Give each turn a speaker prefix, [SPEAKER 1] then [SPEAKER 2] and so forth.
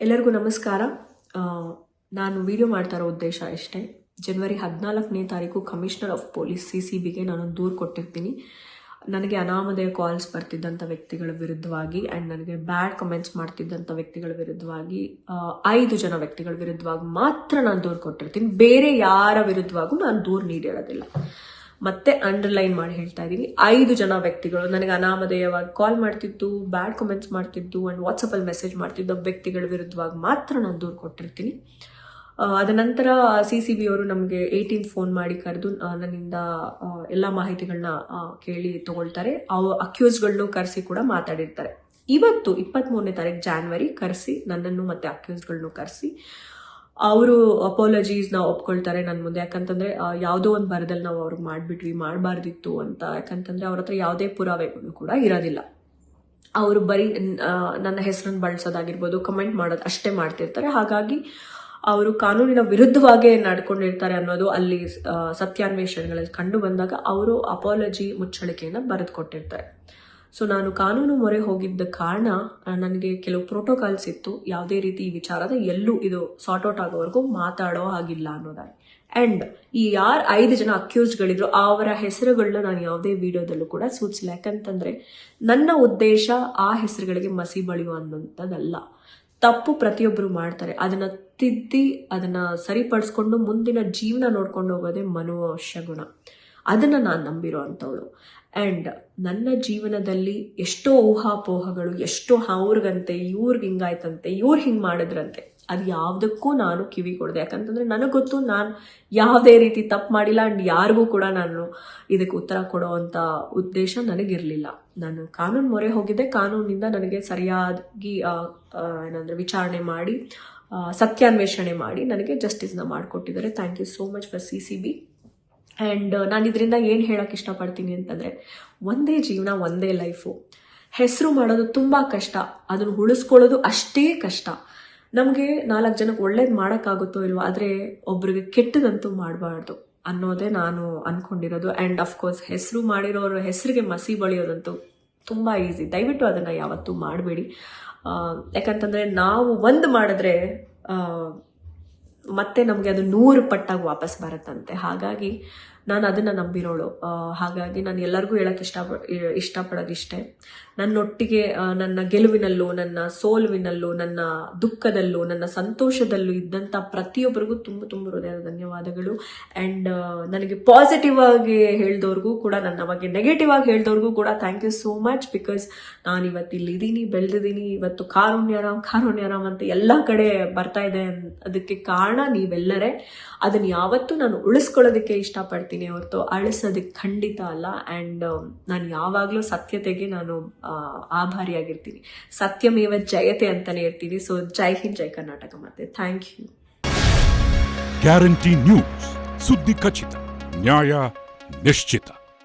[SPEAKER 1] ಎಲ್ಲರಿಗೂ ನಮಸ್ಕಾರ. ನಾನು ವಿಡಿಯೋ ಮಾಡ್ತಾ ಇರೋ ಉದ್ದೇಶ ಇಷ್ಟೇ. ಜನವರಿ 14ನೇ ತಾರೀಕು ಕಮಿಷನರ್ ಆಫ್ ಪೊಲೀಸ್ CCBಗೆ ನಾನು ದೂರು ಕೊಟ್ಟಿರ್ತೀನಿ. ನನಗೆ ಅನಾಮಧೇಯ ಕಾಲ್ಸ್ ಬರ್ತಿದ್ದಂಥ ವ್ಯಕ್ತಿಗಳ ವಿರುದ್ಧವಾಗಿ ಆ್ಯಂಡ್ ನನಗೆ ಬ್ಯಾಡ್ ಕಮೆಂಟ್ಸ್ ಮಾಡ್ತಿದ್ದಂಥ ವ್ಯಕ್ತಿಗಳ ವಿರುದ್ಧವಾಗಿ 5 ಜನ ವ್ಯಕ್ತಿಗಳ ವಿರುದ್ಧವಾಗಿ ಮಾತ್ರ ನಾನು ದೂರು ಕೊಟ್ಟಿರ್ತೀನಿ. ಬೇರೆ ಯಾರ ವಿರುದ್ಧವಾಗೂ ನಾನು ದೂರು ನೀಡಿರೋದಿಲ್ಲ. ಮತ್ತೆ ಅಂಡರ್ಲೈನ್ ಮಾಡಿ ಹೇಳ್ತಾ ಇದ್ದೀನಿ, 5 ಜನ ವ್ಯಕ್ತಿಗಳು ನನಗೆ ಅನಾಮಧೇಯವಾಗಿ ಕಾಲ್ ಮಾಡ್ತಿದ್ದು, ಬ್ಯಾಡ್ ಕಮೆಂಟ್ಸ್ ಮಾಡ್ತಿದ್ದು ಆ್ಯಂಡ್ ವಾಟ್ಸಪ್ಪಲ್ಲಿ ಮೆಸೇಜ್ ಮಾಡ್ತಿದ್ದ ವ್ಯಕ್ತಿಗಳ ವಿರುದ್ಧವಾಗಿ ಮಾತ್ರ ನಾನು ದೂರು ಕೊಟ್ಟಿರ್ತೀನಿ. ಅದ ನಂತರ CCB ಅವರು ನಮಗೆ 18th ಫೋನ್ ಮಾಡಿ ಕರೆದು ನನ್ನಿಂದ ಎಲ್ಲ ಮಾಹಿತಿಗಳನ್ನ ಕೇಳಿ ತಗೊಳ್ತಾರೆ. ಅಕ್ಯೂಸ್ಗಳನ್ನು ಕರೆಸಿ ಕೂಡ ಮಾತಾಡಿರ್ತಾರೆ. ಇವತ್ತು 23ನೇ ತಾರೀಕು ಜಾನ್ವರಿ ಕರೆಸಿ ನನ್ನನ್ನು ಮತ್ತೆ ಅಕ್ಯೂಸ್ಗಳನ್ನು ಕರೆಸಿ ಅವರು ಅಪಾಲಜೀಸ್ನ ಒಪ್ಕೊಳ್ತಾರೆ ನನ್ನ ಮುಂದೆ. ಯಾಕಂತಂದ್ರೆ ಯಾವುದೋ ಒಂದು ಬರದಲ್ಲಿ ನಾವು ಅವ್ರಿಗೆ ಮಾಡಬಾರ್ದಿತ್ತು ಅಂತ. ಯಾಕಂತಂದ್ರೆ ಅವ್ರ ಹತ್ರ ಯಾವುದೇ ಪುರಾವೆಗಳು ಕೂಡ ಇರೋದಿಲ್ಲ. ಅವರು ಬರೀ ನನ್ನ ಹೆಸರನ್ನು ಬಳಸೋದಾಗಿರ್ಬೋದು, ಕಮೆಂಟ್ ಮಾಡೋದು ಅಷ್ಟೇ ಮಾಡ್ತಿರ್ತಾರೆ. ಹಾಗಾಗಿ ಅವರು ಕಾನೂನಿನ ವಿರುದ್ಧವಾಗೇ ನಡ್ಕೊಂಡಿರ್ತಾರೆ ಅನ್ನೋದು ಅಲ್ಲಿ ಸತ್ಯಾನ್ವೇಷಣೆಗಳಲ್ಲಿ ಕಂಡು ಬಂದಾಗ ಅವರು ಅಪಾಲಜಿ ಮುಚ್ಚಳಿಕೆಯನ್ನು ಬರೆದು ಕೊಟ್ಟಿರ್ತಾರೆ. ಸೊ ನಾನು ಕಾನೂನು ಮೊರೆ ಹೋಗಿದ್ದ ಕಾರಣ ನನಗೆ ಕೆಲವು ಪ್ರೋಟೋಕಾಲ್ಸ್ ಇತ್ತು. ಯಾವುದೇ ರೀತಿ ಈ ವಿಚಾರದ ಎಲ್ಲೂ ಇದು ಸಾರ್ಟ್ ಔಟ್ ಆಗೋವರೆಗೂ ಮಾತಾಡೋ ಹಾಗಿಲ್ಲ ಅನ್ನೋದಾಗಿ. ಆ್ಯಂಡ್ ಈ 5 ಜನ ಅಕ್ಯೂಸ್ಗಳಿದ್ರು ಅವರ ಹೆಸರುಗಳನ್ನ ನಾನು ಯಾವುದೇ ವಿಡಿಯೋದಲ್ಲೂ ಕೂಡ ಸೂಚಿಸಿಲ್ಲ. ಯಾಕಂತಂದ್ರೆ ನನ್ನ ಉದ್ದೇಶ ಆ ಹೆಸರುಗಳಿಗೆ ಮಸಿ ಬಳಿಯುವಂಥದ್ದಲ್ಲ. ತಪ್ಪು ಪ್ರತಿಯೊಬ್ಬರು ಮಾಡ್ತಾರೆ. ಅದನ್ನ ತಿದ್ದಿ ಅದನ್ನ ಸರಿಪಡಿಸ್ಕೊಂಡು ಮುಂದಿನ ಜೀವನ ನೋಡ್ಕೊಂಡು ಹೋಗೋದೇ ಮನುಷ್ಯ ಗುಣ. ಅದನ್ನ ನಾನು ನಂಬಿರೋ ಅಂಥವಳು. ಆ್ಯಂಡ್ ನನ್ನ ಜೀವನದಲ್ಲಿ ಎಷ್ಟೋ ಊಹಾಪೋಹಗಳು, ಎಷ್ಟೋ ಅವ್ರಿಗಂತೆ, ಇವ್ರಿಗೆ ಹಿಂಗಾಯ್ತಂತೆ, ಇವ್ರು ಹಿಂಗೆ ಮಾಡಿದ್ರಂತೆ, ಅದು ಯಾವುದಕ್ಕೂ ನಾನು ಕಿವಿ ಕೊಡದೆ. ಯಾಕಂತಂದ್ರೆ ನನಗೆ ಗೊತ್ತು ನಾನು ಯಾವುದೇ ರೀತಿ ತಪ್ಪು ಮಾಡಿಲ್ಲ. ಆ್ಯಂಡ್ ಯಾರಿಗೂ ಕೂಡ ನಾನು ಇದಕ್ಕೆ ಉತ್ತರ ಕೊಡೋ ಅಂಥ ಉದ್ದೇಶ ನನಗಿರಲಿಲ್ಲ. ನಾನು ಕಾನೂನು ಮೊರೆ ಹೋಗಿದ್ದೆ. ಕಾನೂನಿನಿಂದ ನನಗೆ ಸರಿಯಾಗಿ ಏನಂದ್ರೆ ವಿಚಾರಣೆ ಮಾಡಿ ಸತ್ಯಾನ್ವೇಷಣೆ ಮಾಡಿ ನನಗೆ ಜಸ್ಟಿಸ್ನ ಮಾಡಿಕೊಟ್ಟಿದ್ದಾರೆ. Thank you so much for CCB. And ನಾನು ಇದರಿಂದ ಏನು ಹೇಳೋಕ್ಕೆ ಇಷ್ಟಪಡ್ತೀನಿ ಅಂತಂದರೆ, ಒಂದೇ ಜೀವನ, ಒಂದೇ ಲೈಫು. ಹೆಸರು ಮಾಡೋದು ತುಂಬ ಕಷ್ಟ, ಅದನ್ನು ಉಳಿಸ್ಕೊಳ್ಳೋದು ಅಷ್ಟೇ ಕಷ್ಟ. ನಮಗೆ 4 ಜನಕ್ಕೆ ಒಳ್ಳೇದು ಮಾಡೋಕ್ಕಾಗುತ್ತೋ ಇಲ್ವೋ, ಆದರೆ ಒಬ್ರಿಗೆ ಕೆಟ್ಟದಂತೂ ಮಾಡಬಾರ್ದು ಅನ್ನೋದೇ ನಾನು ಅಂದ್ಕೊಂಡಿರೋದು. ಆ್ಯಂಡ್ ಅಫ್ಕೋರ್ಸ್ ಹೆಸರು ಮಾಡಿರೋರ ಹೆಸರಿಗೆ ಮಸಿ ಬಳಿಯೋದಂತೂ ತುಂಬ ಈಸಿ. ದಯವಿಟ್ಟು ಅದನ್ನು ಯಾವತ್ತೂ ಮಾಡಬೇಡಿ. ಯಾಕಂತಂದರೆ ನಾವು ಒಂದು ಮಾಡಿದ್ರೆ ಮತ್ತೆ ನಮಗೆ ಅದು 100 ಪಟ್ಟಾಗಿ ವಾಪಸ್ ಬರುತ್ತಂತೆ. ಹಾಗಾಗಿ ನಾನು ಅದನ್ನು ನಂಬಿರೋಳು. ಹಾಗಾಗಿ ನಾನು ಎಲ್ಲರಿಗೂ ಹೇಳೋಕ್ಕೆ ಇಷ್ಟಪಡೋದಿಷ್ಟೇ, ನನ್ನೊಟ್ಟಿಗೆ ನನ್ನ ಗೆಲುವಿನಲ್ಲೂ, ನನ್ನ ಸೋಲುವಿನಲ್ಲೂ, ನನ್ನ ದುಃಖದಲ್ಲೂ, ನನ್ನ ಸಂತೋಷದಲ್ಲೂ ಇದ್ದಂಥ ಪ್ರತಿಯೊಬ್ಬರಿಗೂ ತುಂಬ ಹೃದಯದ ಧನ್ಯವಾದಗಳು. ಆ್ಯಂಡ್ ನನಗೆ ಪಾಸಿಟಿವ್ ಆಗಿ ಹೇಳಿದವ್ರಿಗೂ ಕೂಡ, ನನ್ನ ಬಗ್ಗೆ ನೆಗೆಟಿವ್ ಆಗಿ ಹೇಳಿದವ್ರಿಗೂ ಕೂಡ thank you so much. Because ನಾನು ಇವತ್ತು ಇಲ್ಲಿದ್ದೀನಿ, ಬೆಳೆದಿದ್ದೀನಿ. ಇವತ್ತು ಕಾರುಣ್ಯರಾಮ್ ಅಂತ ಎಲ್ಲ ಕಡೆ ಬರ್ತಾ ಇದೆ. ಅದಕ್ಕೆ ಕಾರಣ ನೀವೆಲ್ಲರೇ. ಅದನ್ನು ಯಾವತ್ತೂ ನಾನು ಉಳಿಸ್ಕೊಳ್ಳೋದಕ್ಕೆ ಇಷ್ಟಪಡ್ತೀನಿ ಹೊರತು ಅಳಿಸೋದಕ್ಕೆ ಖಂಡಿತ ಅಲ್ಲ. ಆ್ಯಂಡ್ ನಾನು ಯಾವಾಗಲೂ ಸತ್ಯತೆಗೆ ನಾನು ಆಭಾರಿಯಾಗಿರ್ತೀನಿ. ಸತ್ಯಮೇವ ಜಯತೆ ಅಂತಾನೆ ಇರ್ತೀನಿ. ಸೊ ಜೈ ಹಿಂದ್, ಜೈ ಕರ್ನಾಟಕ. ಮತ್ತೆ ಥ್ಯಾಂಕ್ ಯು.
[SPEAKER 2] ಗ್ಯಾರಂಟಿ ನ್ಯೂಸ್, ಸುದ್ದಿ ಖಚಿತ, ನ್ಯಾಯ ನಿಶ್ಚಿತ.